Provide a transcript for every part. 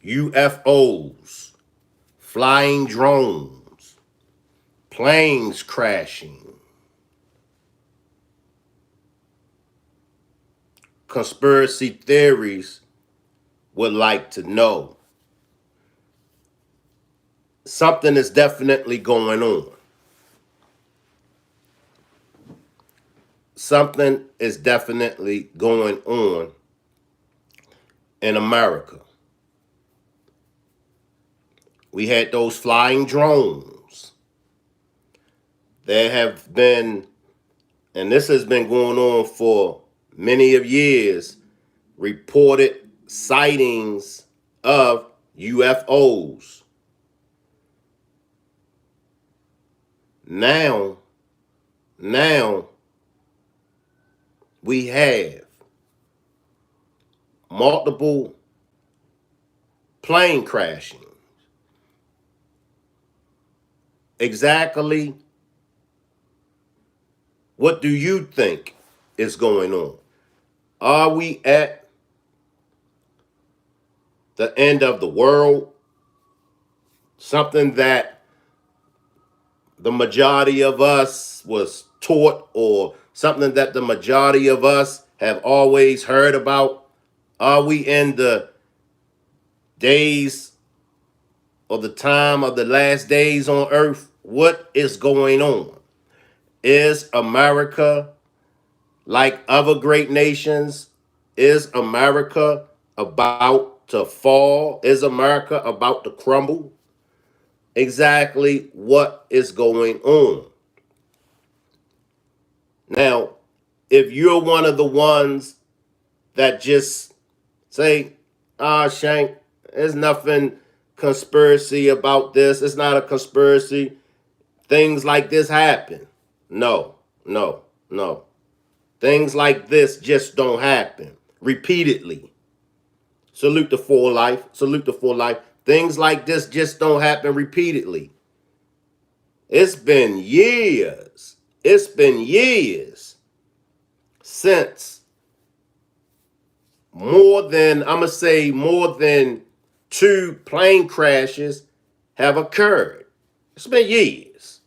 UFOs, flying drones, planes crashing, conspiracy theories would like to know. Something is definitely going on. Something is definitely going on in America. We had those flying drones. There have been, and this has been going on for many of years, reported sightings of UFOs. Now we have multiple plane crashing. Exactly what do you think is going on? Are we at the end of the world? Something that the majority of us was taught, or something that the majority of us have always heard about? Are we in the days or the time of the last days on earth? What is going on? Is America like other great nations? Is America about to fall? Is America about to crumble? Exactly what is going on? Now, if you're one of the ones that just say, Shank, there's nothing conspiracy about this. It's not a conspiracy. Things like this happen. No, no, no. Things like this just don't happen repeatedly. Salute the full life. Salute the full life. Things like this just don't happen repeatedly. It's been years. It's been years since more than two plane crashes have occurred. It's been years.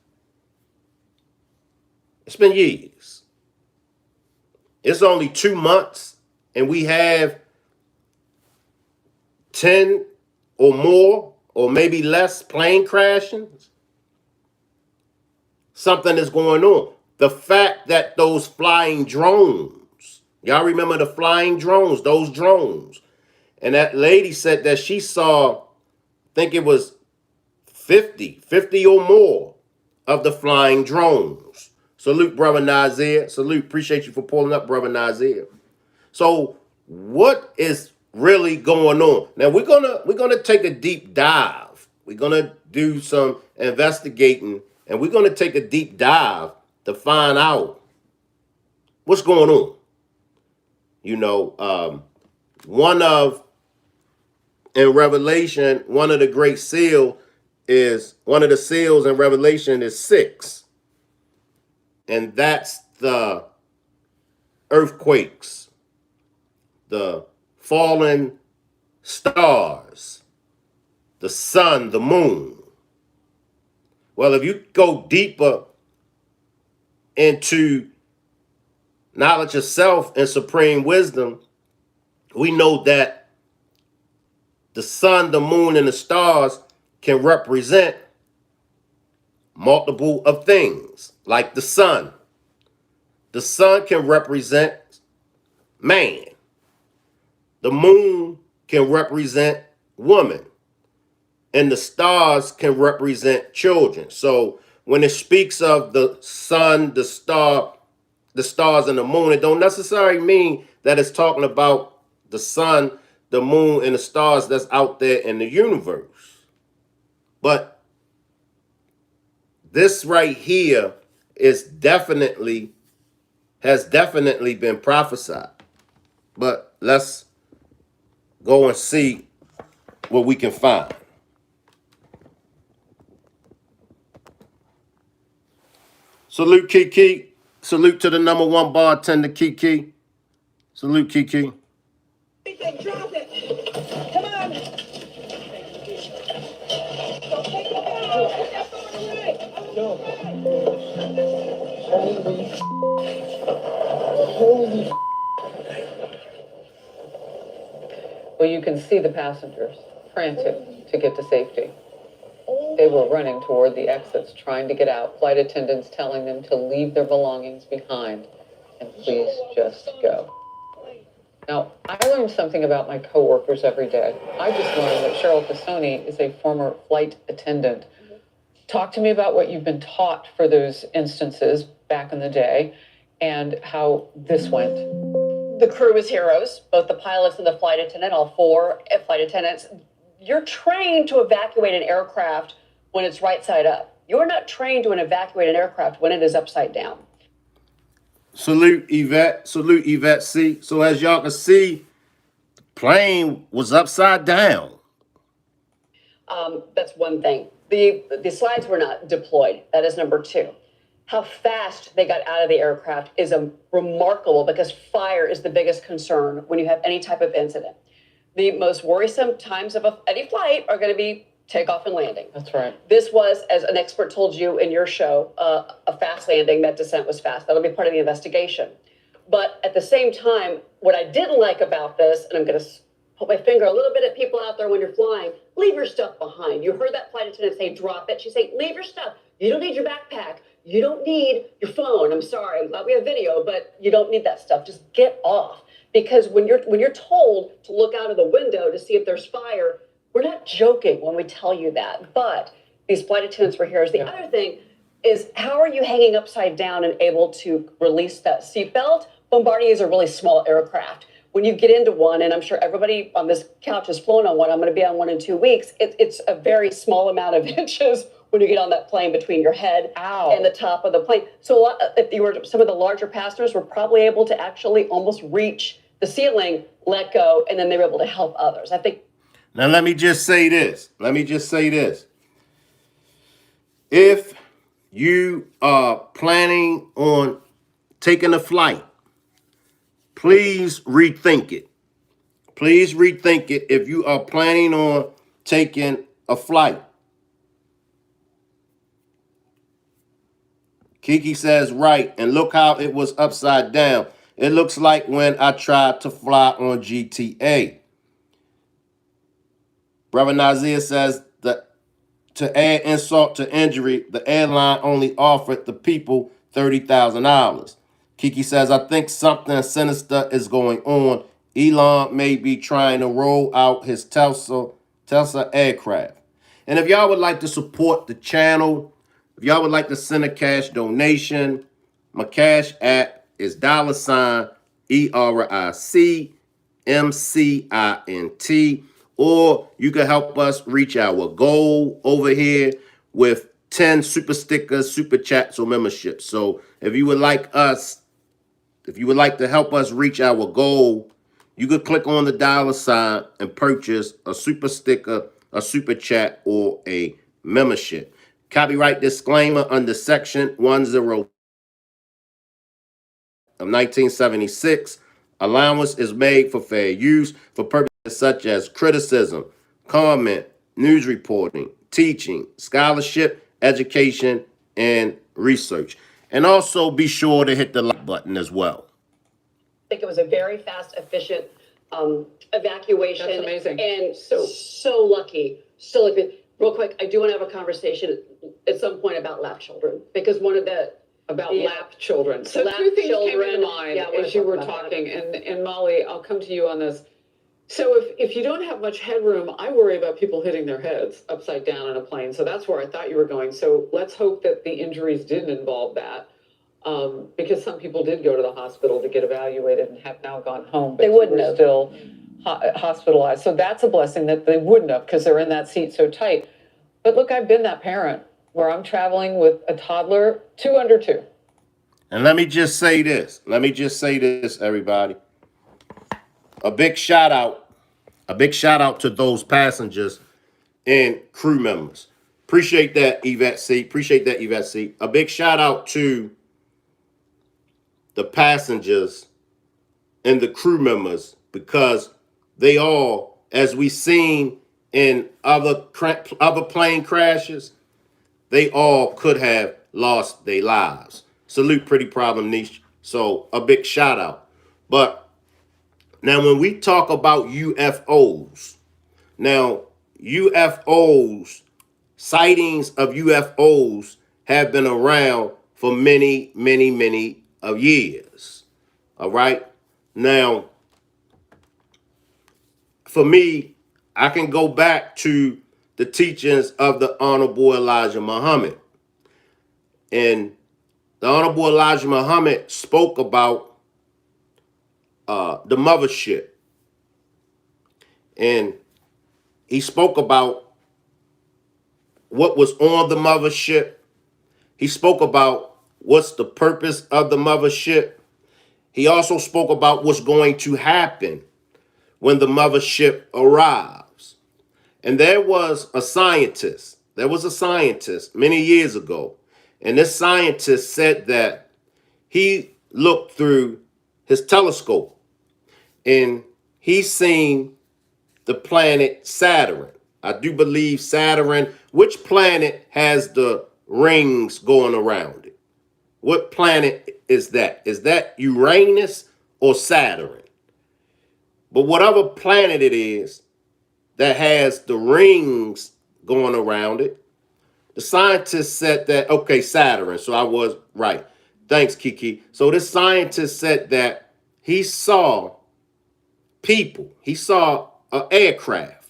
It's been years. It's only 2 months, and we have 10 or more, or maybe less, plane crashings. Something is going on. The fact that those flying drones, y'all remember the flying drones, those drones. And that lady said that she saw, I think it was 50 or more of the flying drones. Salute, Brother Nazir. Salute. Appreciate you for pulling up, Brother Nazir. So what is really going on? Now we're gonna take a deep dive. We're gonna do some investigating, and we're gonna take a deep dive to find out what's going on. You know, one of in Revelation, one of the great seal is one of the seals in Revelation is 6, and that's the earthquakes, the fallen stars, the sun, the moon. Well, if you go deeper into knowledge of self and supreme wisdom, we know that the sun, the moon, and the stars can represent multiple of things, like the sun. The sun can represent man. The moon can represent woman. And the stars can represent children. So when it speaks of the sun, the stars and the moon, it don't necessarily mean that it's talking about the sun, the moon, and the stars that's out there in the universe. But this right here has definitely been prophesied. But let's go and see what we can find. Salute Kiki. Salute to the number one bartender, Kiki. Salute Kiki. Holy. Well, you can see the passengers frantic to get to safety. They were running toward the exits, trying to get out. Flight attendants telling them to leave their belongings behind and please just go. Now, I learned something about my coworkers every day. I just learned that Cheryl Tassoni is a former flight attendant. Talk to me about what you've been taught for those instances back in the day and how this went. The crew is heroes, both the pilots and the flight attendant, all four flight attendants. You're trained to evacuate an aircraft when it's right side up. You're not trained to evacuate an aircraft when it is upside down. Salute Yvette. Salute Yvette C. So as y'all can see, the plane was upside down. That's one thing. The slides were not deployed. That is number two. How fast they got out of the aircraft is remarkable, because fire is the biggest concern when you have any type of incident. The most worrisome times of any flight are going to be takeoff and landing. That's right. This was, as an expert told you in your show, a fast landing. That descent was fast. That'll be part of the investigation. But at the same time, what I didn't like about this, and I'm going to put my finger a little bit at people out there when you're flying, leave your stuff behind. You heard that flight attendant say, drop it. She's saying, leave your stuff. You don't need your backpack. You don't need your phone. I'm sorry. I'm glad we have video, but you don't need that stuff. Just get off. Because when you're told to look out of the window to see if there's fire, we're not joking when we tell you that. But these flight attendants were heroes. The other thing is, how are you hanging upside down and able to release that seatbelt? Bombardier is a really small aircraft. When you get into one, and I'm sure everybody on this couch has flown on one, I'm going to be on one in 2 weeks, it's a very small amount of inches when you get on that plane between your head and the top of the plane. So if you were, some of the larger passengers were probably able to actually almost reach the ceiling, let go, and then they were able to help others. I think. Now, let me just say this. If you are planning on taking a flight, please rethink it. Please rethink it if you are planning on taking a flight. Kiki says, right, and look how it was upside down. It looks like when I tried to fly on GTA. Brother Nazir says that to add insult to injury, the airline only offered the people $30,000. Kiki says, I think something sinister is going on. Elon may be trying to roll out his Tesla aircraft. And if y'all would like to support the channel, if y'all would like to send a cash donation, my cash app is $ERICMCINT. Or you can help us reach our goal over here with 10 super stickers, super chats, or memberships. So if you would like to help us reach our goal, you could click on the $sign and purchase a super sticker, a super chat, or a membership. Copyright disclaimer under Section 10 of 1976. Allowance is made for fair use for purposes such as criticism, comment, news reporting, teaching, scholarship, education, and research. And also be sure to hit the like button as well. I think it was a very fast, efficient evacuation. That's amazing. And so lucky. So lucky. Real quick, I do want to have a conversation at some point about lap children, because one of the lap children. So lap two things came children, to mind yeah, as you were talking, and Molly, I'll come to you on this. So if you don't have much headroom, I worry about people hitting their heads upside down in a plane. So that's where I thought you were going. So let's hope that the injuries didn't involve that, because some people did go to the hospital to get evaluated and have now gone home, but They wouldn't were have. still hospitalized. So that's a blessing that they wouldn't have, because they're in that seat so tight. But look, I've been that parent where I'm traveling with a toddler, 2 under 2. And let me just say this, everybody. A big shout out to those passengers and crew members. Appreciate that, Yvette C. A big shout out to the passengers and the crew members, because they all, as we seen in other plane crashes, they all could have lost their lives. Salute, Pretty Problem Niche. So a big shout out. But now when we talk about UFOs, now UFOs, sightings of UFOs have been around for many, many, many of years. All right. Now, for me, I can go back to the teachings of the Honorable Elijah Muhammad. And the Honorable Elijah Muhammad spoke about the mothership. And he spoke about what was on the mothership. He spoke about what's the purpose of the mothership. He also spoke about what's going to happen when the mothership arrives. And there was a scientist. There was a scientist many years ago. And this scientist said that he looked through his telescope and he seen the planet Saturn. I do believe Saturn. Which planet has the rings going around it? What planet is that? Is that Uranus or Saturn? But whatever planet it is that has the rings going around it, the scientist said that, okay, Saturn. So I was right. Thanks, Kiki. So this scientist said that he saw people, he saw an aircraft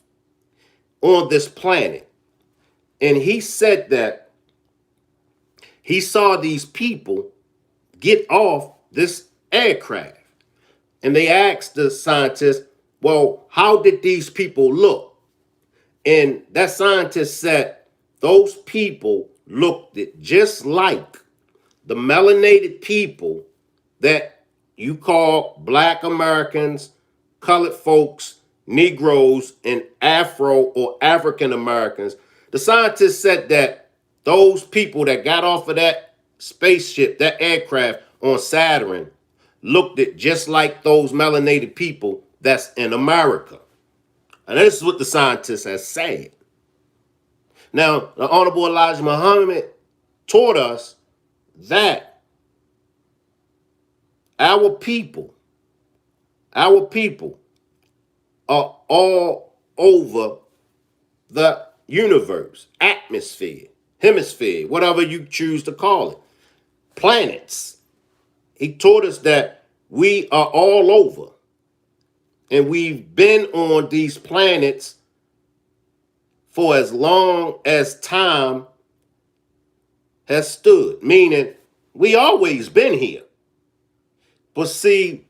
on this planet. And he said that he saw these people get off this aircraft. And they asked the scientist, well, how did these people look? And that scientist said those people looked just like the melanated people that you call Black Americans, colored folks, Negroes, and Afro or African Americans. The scientist said that those people that got off of that spaceship, that aircraft on Saturn, looked just like those melanated people that's in America. And this is what the scientist has said. Now, the Honorable Elijah Muhammad taught us that our people are all over the universe, atmosphere, hemisphere, whatever you choose to call it, planets. He taught us that we are all over. And we've been on these planets for as long as time has stood, meaning we always been here. But see,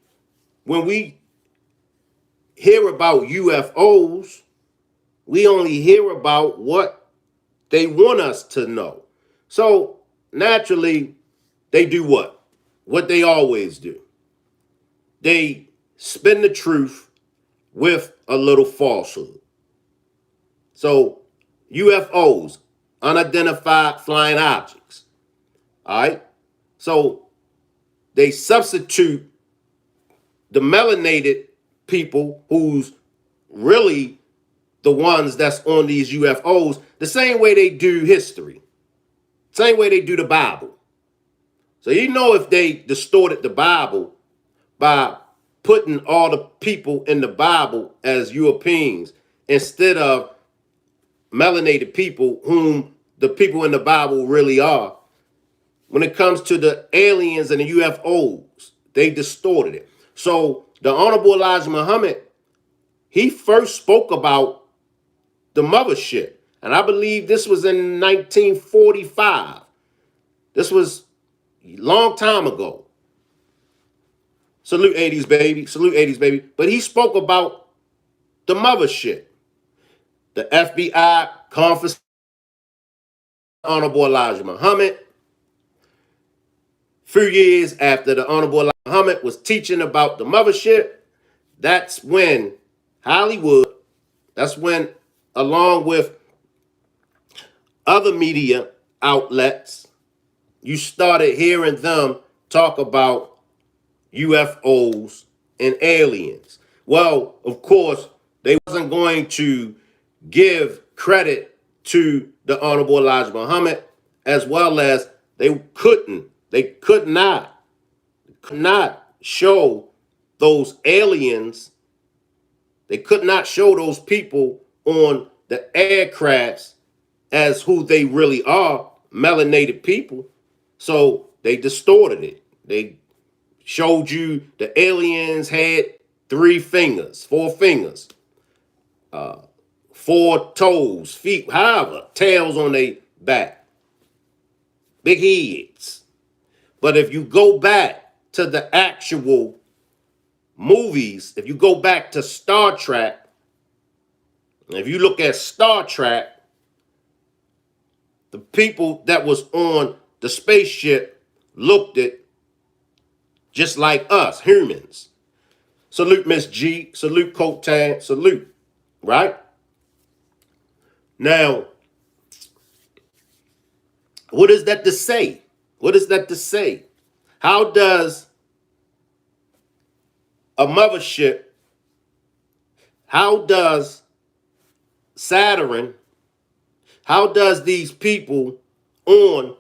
when we hear about UFOs, we only hear about what they want us to know. So naturally, they do what? What they always do. They spin the truth with a little falsehood. So UFOs, unidentified flying objects. All right. So they substitute the melanated people who's really the ones that's on these UFOs the same way they do history, same way they do the Bible. So you know if they distorted the Bible by putting all the people in the Bible as Europeans instead of melanated people whom the people in the Bible really are. When it comes to the aliens and the UFOs, they distorted it. So the Honorable Elijah Muhammad, he first spoke about the mothership. And I believe this was in 1945. This was a long time ago. Salute 80s, baby. Salute 80s, baby. But he spoke about the mothership. The FBI confiscated Honorable Elijah Muhammad. A few years after the Honorable Elijah Muhammad was teaching about the mothership, that's when Hollywood, that's when, along with other media outlets, you started hearing them talk about UFOs and aliens. Well, of course, they wasn't going to give credit to the Honorable Elijah Muhammad, as well as they could not could not show those aliens. They could not show those people on the aircrafts as who they really are, melanated people. So they distorted it. They showed you the aliens had 3 fingers, 4 fingers, 4 toes, feet, however, tails on their back, big heads. But if you go back to the actual movies, if you go back to Star Trek, if you look at Star Trek, the people that was on the spaceship looked it just like us, humans. Salute Miss G, salute Coke Tan, salute, right? Now, what is that to say? What is that to say? How does a mothership, how does Saturn, how does these people on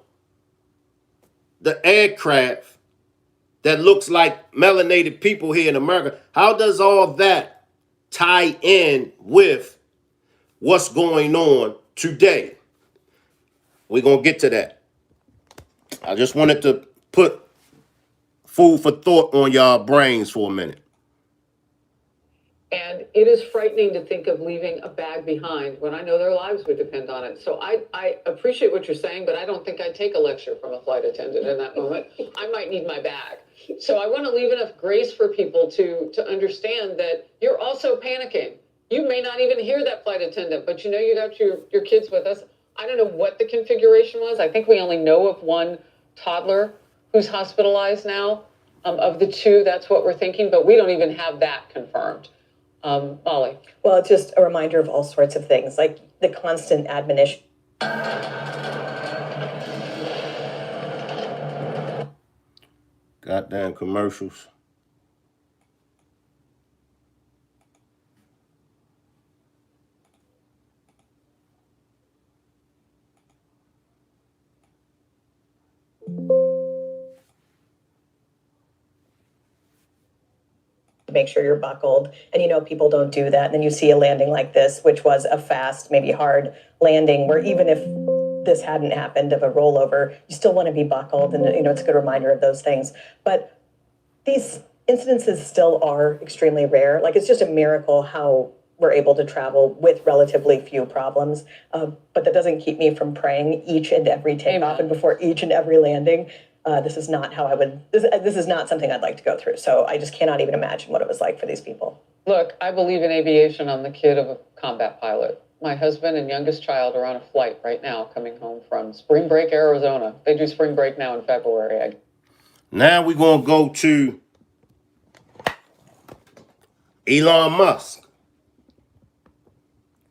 the aircraft that looks like melanated people here in America, how does all that tie in with what's going on today? We're going to get to that. I just wanted to put food for thought on y'all brains for a minute. And it is frightening to think of leaving a bag behind when I know their lives would depend on it. So I appreciate what you're saying, but I don't think I'd take a lecture from a flight attendant in that moment. I might need my bag. So I want to leave enough grace for people to understand that you're also panicking. You may not even hear that flight attendant, but you know you got your kids with us. I don't know what the configuration was. I think we only know of one toddler who's hospitalized now. Of the 2, that's what we're thinking, but we don't even have that confirmed. Molly. Well, it's just a reminder of all sorts of things, like the constant admonition. Goddamn commercials. Make sure you're buckled, and people don't do that, and then you see a landing like this, which was a fast, maybe hard landing, where even if this hadn't happened of a rollover, you still want to be buckled, and it's a good reminder of those things. But these incidences still are extremely rare. Like, it's just a miracle how we're able to travel with relatively few problems, but that doesn't keep me from praying each and every takeoff and before each and every landing. This is not how I would, this is not something I'd like to go through. So I just cannot even imagine what it was like for these people. Look, I believe in aviation. I'm the kid of a combat pilot. My husband and youngest child are on a flight right now coming home from spring break, Arizona. They do spring break now in February. Now we're going to go to Elon Musk.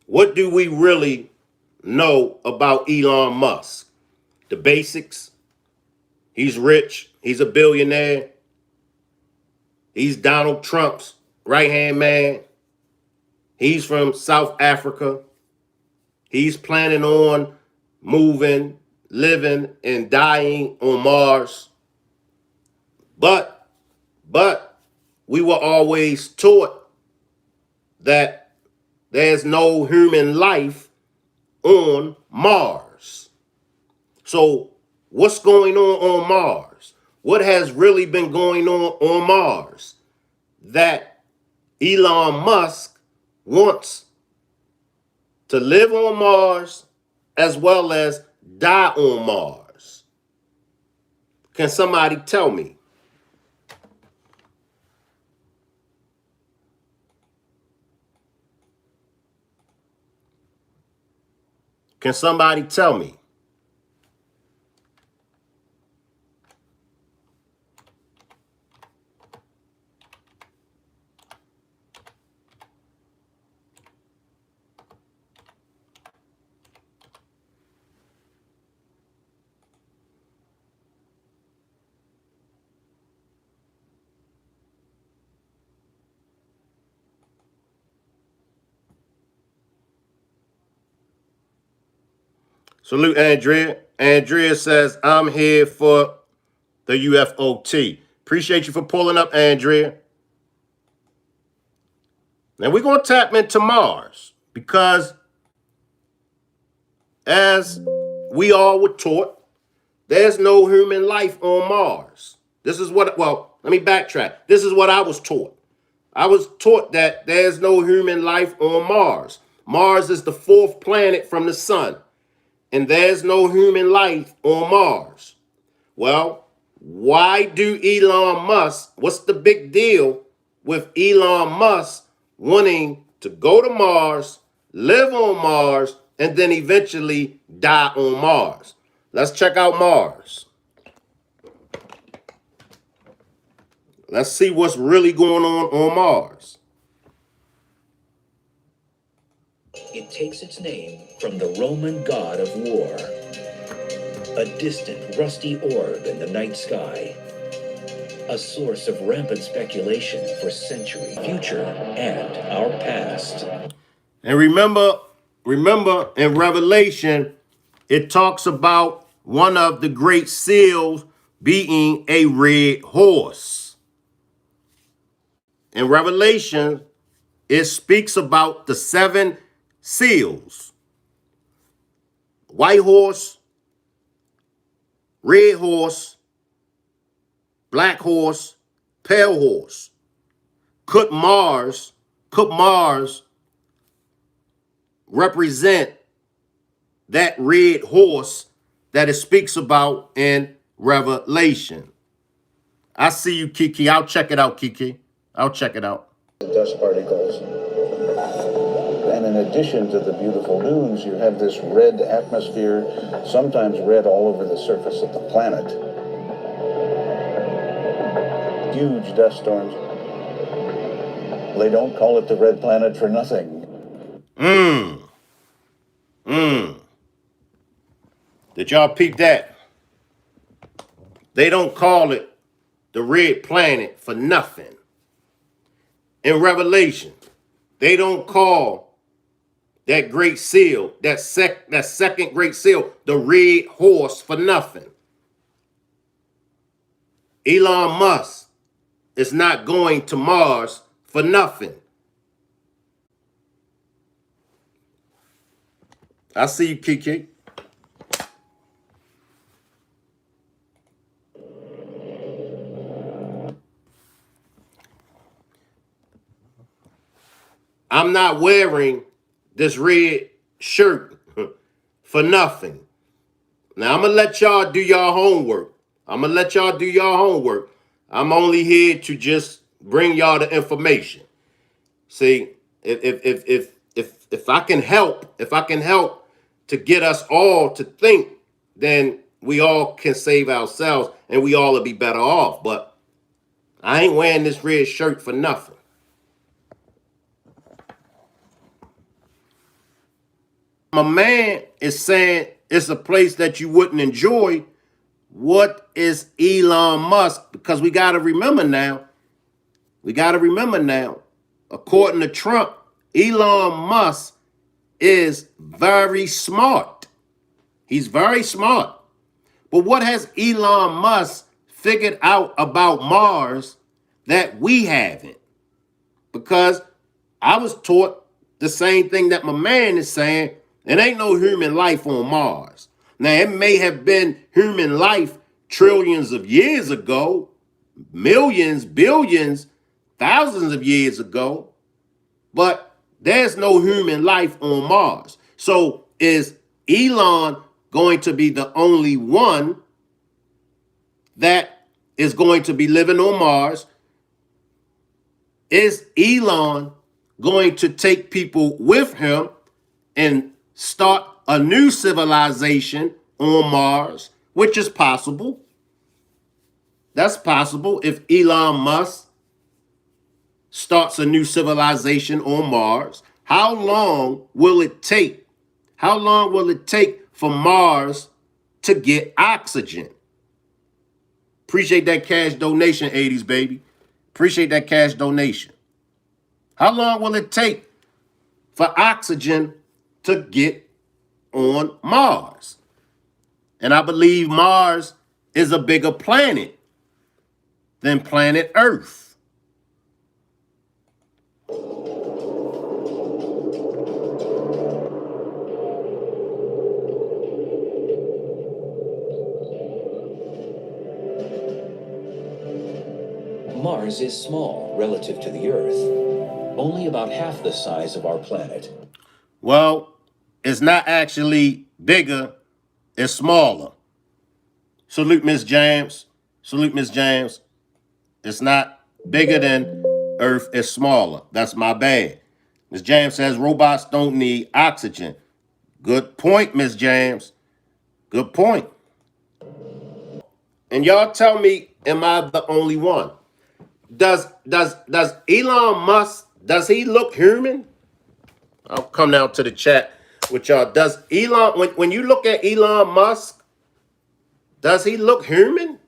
What do we really know about Elon Musk? The basics. He's rich. He's a billionaire. He's Donald Trump's right-hand man. He's from South Africa. He's planning on moving, living, and dying on Mars. But we were always taught that there's no human life on Mars. So what's going on Mars? What has really been going on Mars that Elon Musk wants to live on Mars as well as die on Mars? Can somebody tell me? Can somebody tell me? Salute Andrea. Andrea says, I'm here for the UFOT. Appreciate you for pulling up, Andrea. Now we're going to tap into Mars because as we all were taught, there's no human life on Mars. This is what, well, let me backtrack. This is what I was taught. I was taught that there's no human life on Mars. Mars is the fourth planet from the sun, and there's no human life on Mars. Well, why do Elon Musk, what's the big deal with Elon Musk wanting to go to Mars, live on Mars, and then eventually die on Mars? Let's check out Mars. Let's see what's really going on Mars. It takes its name from the Roman god of war. A distant, rusty orb in the night sky. A source of rampant speculation for centuries, future and our past. And remember in Revelation, it talks about one of the great seals being a red horse. In Revelation, it speaks about the 7 seals. White horse, red horse, black horse, pale horse. Could Mars represent that red horse that it speaks about in Revelation? I see you, Kiki. I'll check it out, Kiki. I'll check it out. Dust particles. And in addition to the beautiful dunes, you have this red atmosphere, sometimes red all over the surface of the planet. Huge dust storms. They don't call it the red planet for nothing. Did y'all peep that? They don't call it the red planet for nothing. In Revelation, they don't call that great seal, that second great seal, the red horse for nothing. Elon Musk is not going to Mars for nothing. I see you, Kiki. I'm not wearing this red shirt for nothing. Now, I'm going to let y'all do y'all homework. I'm only here to just bring y'all the information. See, if I can help, to get us all to think, then we all can save ourselves and we all will be better off. But I ain't wearing this red shirt for nothing. My man is saying it's a place that you wouldn't enjoy. What is Elon Musk? Because we got to remember now, according to Trump, Elon Musk is very smart. He's very smart. But what has Elon Musk figured out about Mars that we haven't? Because I was taught the same thing that my man is saying. There ain't no human life on Mars. Now, it may have been human life trillions of years ago, millions, billions, thousands of years ago, but there's no human life on Mars. So is Elon going to be the only one that is going to be living on Mars? Is Elon going to take people with him and start a new civilization on Mars, which is possible? That's possible if Elon Musk starts a new civilization on Mars. How long will it take? How long will it take for Mars to get oxygen? Appreciate that cash donation, 80s baby. Appreciate that cash donation. How long will it take for oxygen to get on Mars? And I believe Mars is a bigger planet than planet Earth. Mars is small relative to the Earth, only about half the size of our planet. Well, it's not actually bigger, it's smaller. Salute, Miss James. Salute, Miss James. It's not bigger than Earth, it's smaller. That's my bad. Miss James says robots don't need oxygen. Good point, Miss James. Good point. And y'all tell me, am I the only one? Does Elon Musk, does he look human? I'll come down to the chat with y'all. Does Elon, when you look at Elon Musk, does he look human?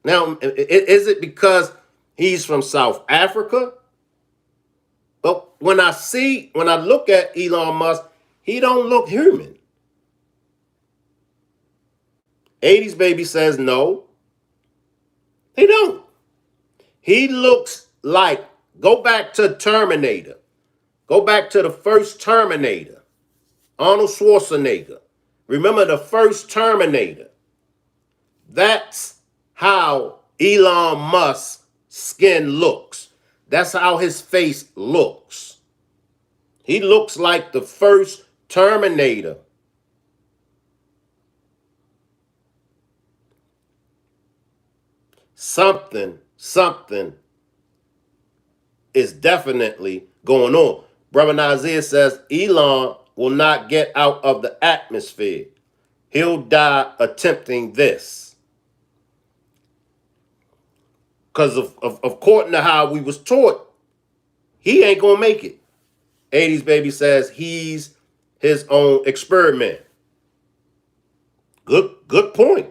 Now, is it because he's from South Africa? But when I look at Elon Musk, he don't look human. 80s baby says no. He don't. He looks like, go back to Terminator. Go back to the first Terminator. Arnold Schwarzenegger. Remember the first Terminator. That's how Elon Musk's skin looks. That's how his face looks. He looks like the first Terminator. Something is definitely going on. Brother Nazir says Elon will not get out of the atmosphere. He'll die attempting this. Because of according to how we was taught, he ain't gonna make it. 80s baby says he's his own experiment. Good point.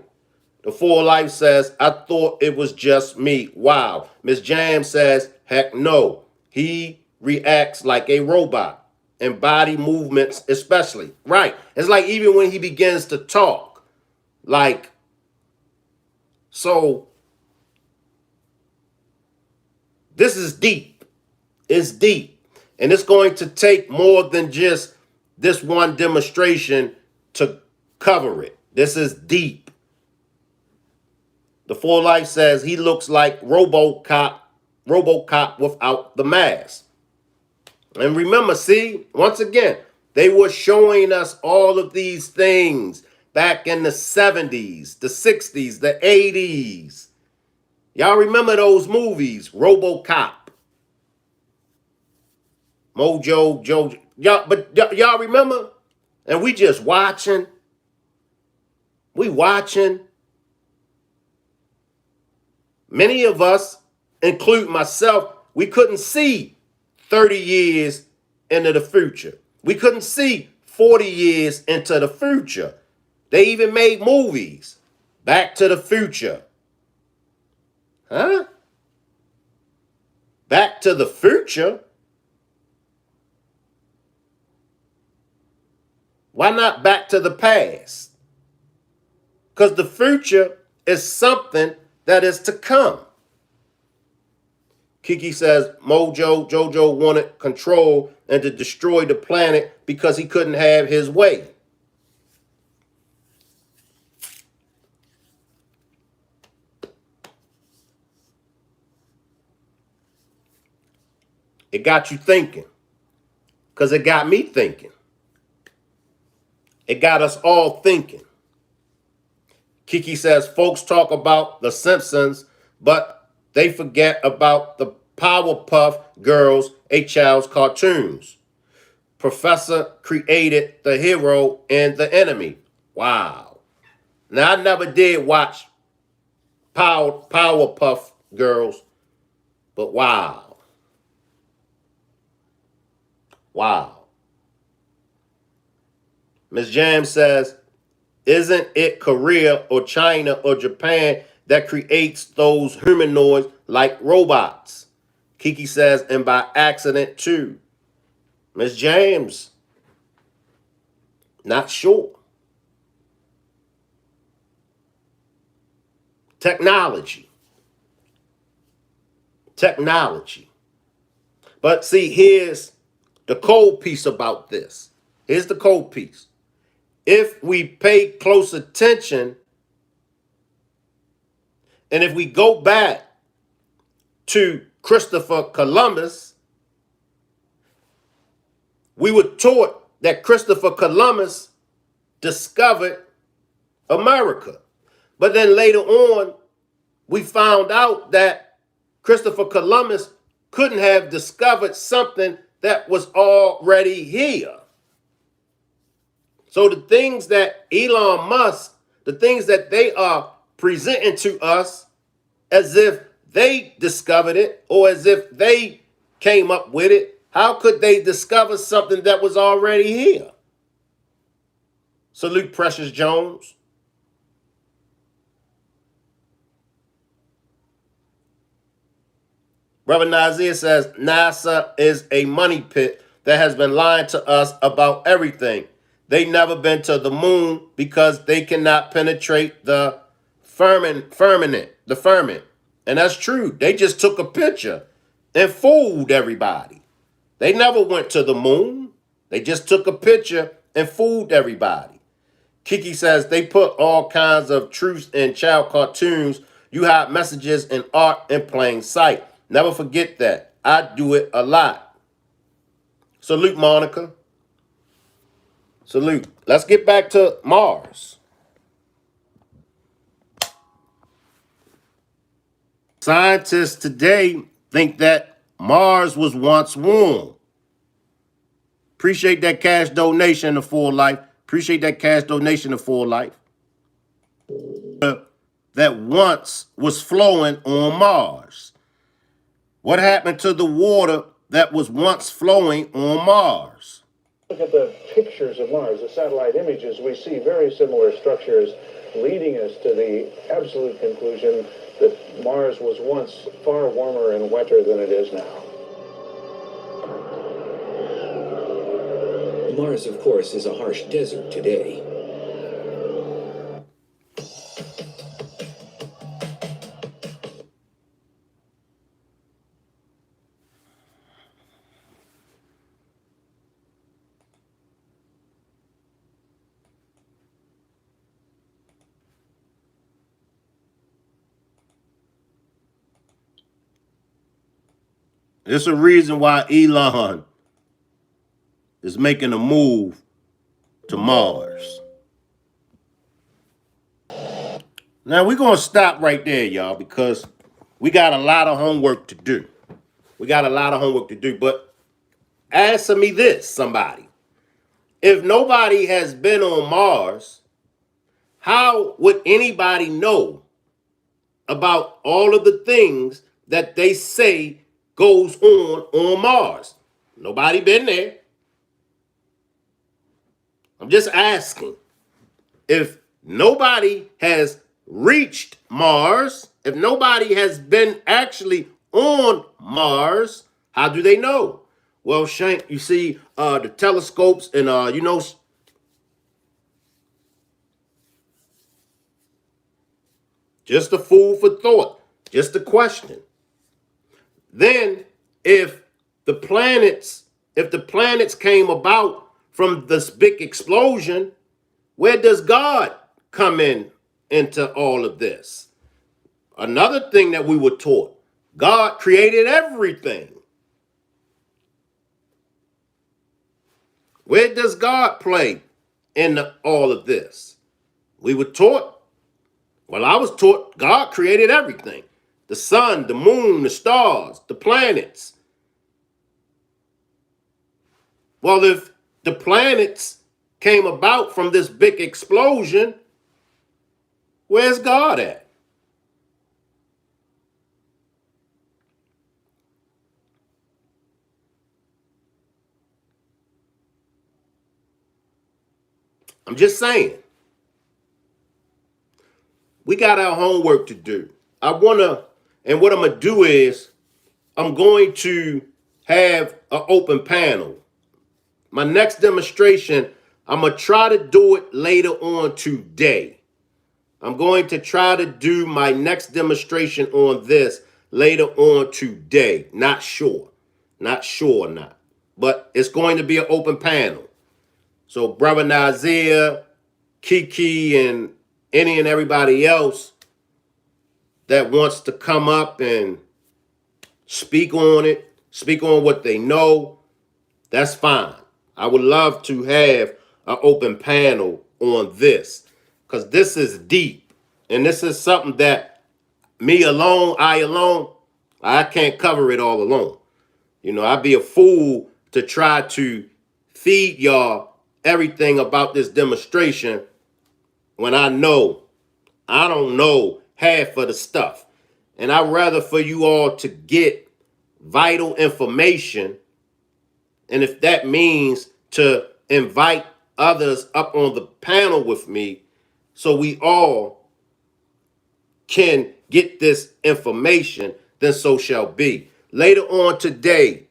The Full Life says, I thought it was just me. Wow. Miss Jam says, heck no. He reacts like a robot. And body movements especially. Right. It's like even when he begins to talk. Like, so this is deep. It's deep. And it's going to take more than just this one demonstration to cover it. This is deep. The Full Life says he looks like RoboCop without the mask. And remember, see, once again, they were showing us all of these things back in the 70s, the 60s, the 80s. Y'all remember those movies, RoboCop, Mojo, Jojo. Y'all remember? And we just watching. We watching. Many of us, including myself, we couldn't see 30 years into the future. We couldn't see 40 years into the future. They even made movies. Back to the Future. Huh? Back to the Future? Why not Back to the Past? Because the future is something that is to come. Kiki says Jojo wanted control and to destroy the planet because he couldn't have his way. It got you thinking. Because it got me thinking. It got us all thinking. Kiki says folks talk about The Simpsons, but they forget about the Powerpuff Girls, a child's cartoons. Professor created the hero and the enemy. Wow. Now, I never did watch Powerpuff Girls, but wow. Wow. Ms. Jam says, isn't it Korea or China or Japan that creates those humanoids like robots? Kiki says, and by accident too. Ms. James, not sure. Technology. Technology. But see, here's the cold piece about this. Here's the cold piece. If we pay close attention, and if we go back to Christopher Columbus, we were taught that Christopher Columbus discovered America. But then later on, we found out that Christopher Columbus couldn't have discovered something that was already here. So the things that Elon Musk, the things that they are presenting to us as if they discovered it or as if they came up with it, how could they discover something that was already here? Salute Precious Jones. Reverend Nazir says NASA is a money pit that has been lying to us about everything. They never been to the moon because they cannot penetrate the firmament. And that's true. They just took a picture and fooled everybody. They never went to the moon. They just took a picture and fooled everybody. Kiki says they put all kinds of truths in child cartoons. You hide messages in art in plain sight. Never forget that. I do it a lot. Salute, Monica. Salute. Let's get back to Mars. Scientists today think that Mars was once warm. Appreciate that cash donation to Full Life. Appreciate that cash donation to Full Life. That once was flowing on Mars. What happened to the water that was once flowing on Mars? Look at the pictures of Mars, the satellite images. We see very similar structures leading us to the absolute conclusion that Mars was once far warmer and wetter than it is now. Mars, of course, is a harsh desert today. There's a reason why Elon is making a move to Mars. Now, we're going to stop right there, y'all, because we got a lot of homework to do. But answer me this, somebody. If nobody has been on Mars, how would anybody know about all of the things that they say goes on Mars? Nobody been there. I'm just asking. If nobody has reached Mars, if nobody has been actually on Mars, how do they know? Well, Shank, you see the telescopes and, just a food for thought, just a question. Then if the planets came about from this big explosion, where does God come into all of this? Another thing that we were taught, God created everything. Where does God play in all of this? We were taught, well, I was taught God created everything. The sun, the moon, the stars, the planets. Well, if the planets came about from this big explosion, where's God at? I'm just saying. We got our homework to do. And what I'm going to do is I'm going to have an open panel. My next demonstration, I'm going to try to do it later on today. I'm going to try to do my next demonstration on this later on today. Not sure. Not sure or not. But it's going to be an open panel. So Brother Nazir, Kiki, and any and everybody else that wants to come up and speak on it, speak on what they know, that's fine. I would love to have an open panel on this because this is deep. And this is something that I alone, I can't cover it all alone. You know, I'd be a fool to try to feed y'all everything about this demonstration when I don't know half of the stuff. And I'd rather for you all to get vital information. And if that means to invite others up on the panel with me so we all can get this information, then so shall be. Later on today,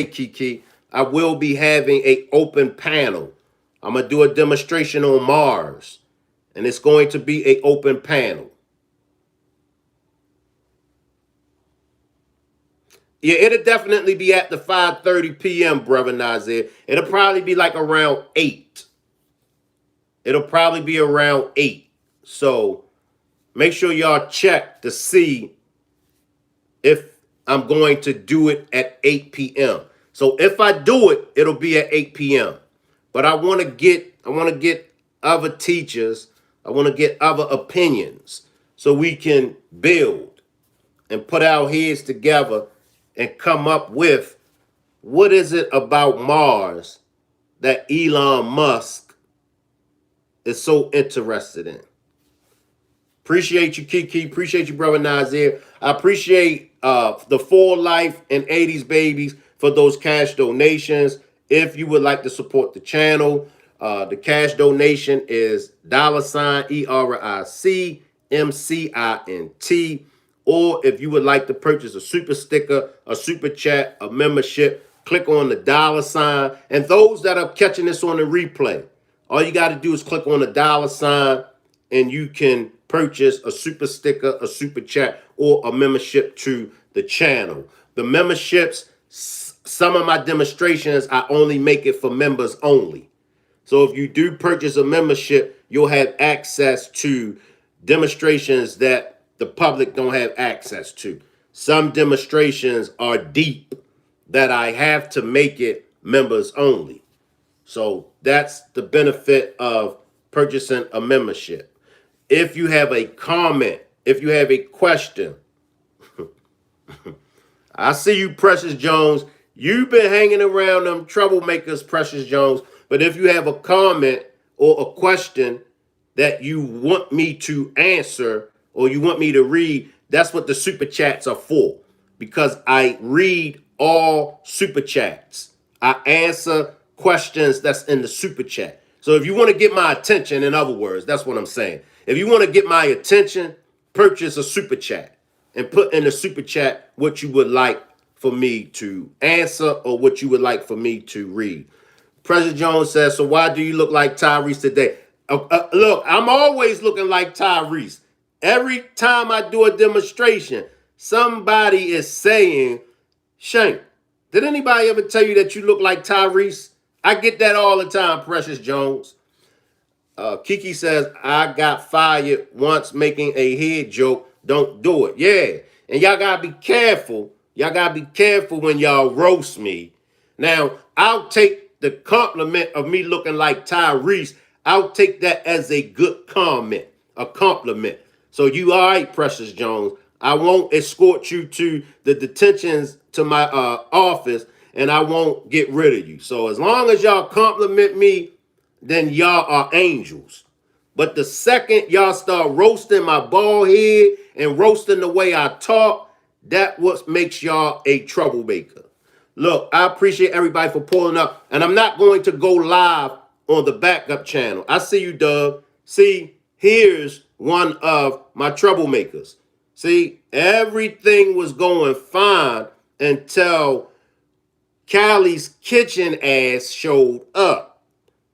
Kiki, I will be having an open panel. I'm going to do a demonstration on Mars, and it's going to be an open panel. Yeah, it'll definitely be at the 5:30 p.m., Brother Nazir. It'll probably be like around 8. It'll probably be around 8. So make sure y'all check to see if I'm going to do it at 8 p.m. So if I do it, it'll be at 8 p.m. But I want to get other teachers, I want to get other opinions so we can build and put our heads together and come up with what is it about Mars that Elon Musk is so interested in. Appreciate you, Kiki. Appreciate you, Brother Nazir. I appreciate the For Life and 80s Babies for those cash donations. If you would like to support the channel, the cash donation is $ERICMCINT. Or if you would like to purchase a super sticker, a super chat, a membership, click on the $. And those that are catching this on the replay, all you got to do is click on the $, and you can purchase a super sticker, a super chat, or a membership to the channel. The memberships, some of my demonstrations, I only make it for members only. So if you do purchase a membership, you'll have access to demonstrations that the public don't have access to. Some demonstrations are deep that I have to make it members only. So that's the benefit of purchasing a membership. If you have a comment, if you have a question, I see you, Precious Jones. You've been hanging around them troublemakers, Precious Jones. But if you have a comment or a question that you want me to answer or you want me to read, that's what the super chats are for. Because I read all super chats. I answer questions that's in the super chat. So if you want to get my attention, in other words, that's what I'm saying. If you want to get my attention, purchase a super chat and put in the super chat what you would like for me to answer or what you would like for me to read. President Jones says, so why do you look like Tyrese today? Look, I'm always looking like Tyrese. Every time I do a demonstration, somebody is saying, Shank, did anybody ever tell you that you look like Tyrese? I get that all the time, Precious Jones. Kiki says, I got fired once making a head joke. Don't do it. Yeah. And y'all got to be careful. Y'all got to be careful when y'all roast me. Now, I'll take the compliment of me looking like Tyrese. I'll take that as a good comment, a compliment. So you all right, Precious Jones. I won't escort you to the detentions to my office, and I won't get rid of you. So as long as y'all compliment me, then y'all are angels. But the second y'all start roasting my bald head and roasting the way I talk, that what makes y'all a troublemaker. Look, I appreciate everybody for pulling up, and I'm not going to go live on the backup channel. I see you, Doug. See, here's one of my troublemakers. See, everything was going fine until Callie's kitchen ass showed up.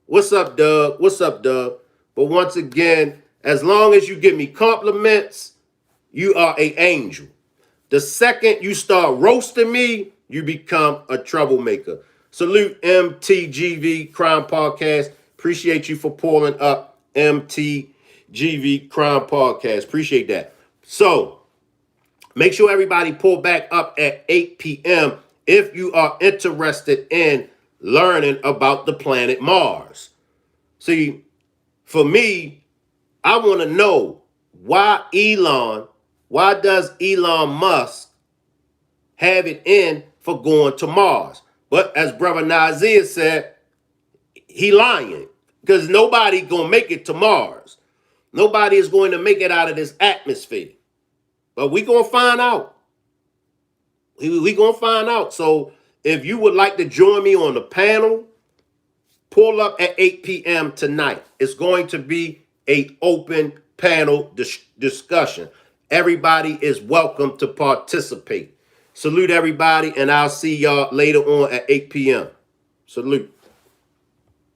What's up, Doug? What's up, Doug? But once again, As long as you give me compliments, you are an angel. The second you start roasting me, you become a troublemaker. Salute MTGV Crime Podcast. Appreciate you for pulling up MTGV Crime Podcast. Appreciate that. So make sure everybody pull back up at 8 p.m. if you are interested in learning about the planet Mars. See, for me, I want to know why does Elon Musk have it in for going to Mars? But as Brother Nazir said, he lying because nobody gonna make it to Mars. Nobody is going to make it out of this atmosphere. But we gonna find out. We gonna find out. So if you would like to join me on the panel, pull up at 8 p.m. tonight. It's going to be an open panel discussion. Everybody is welcome to participate. Salute everybody, and I'll see y'all later on at 8 p.m. Salute.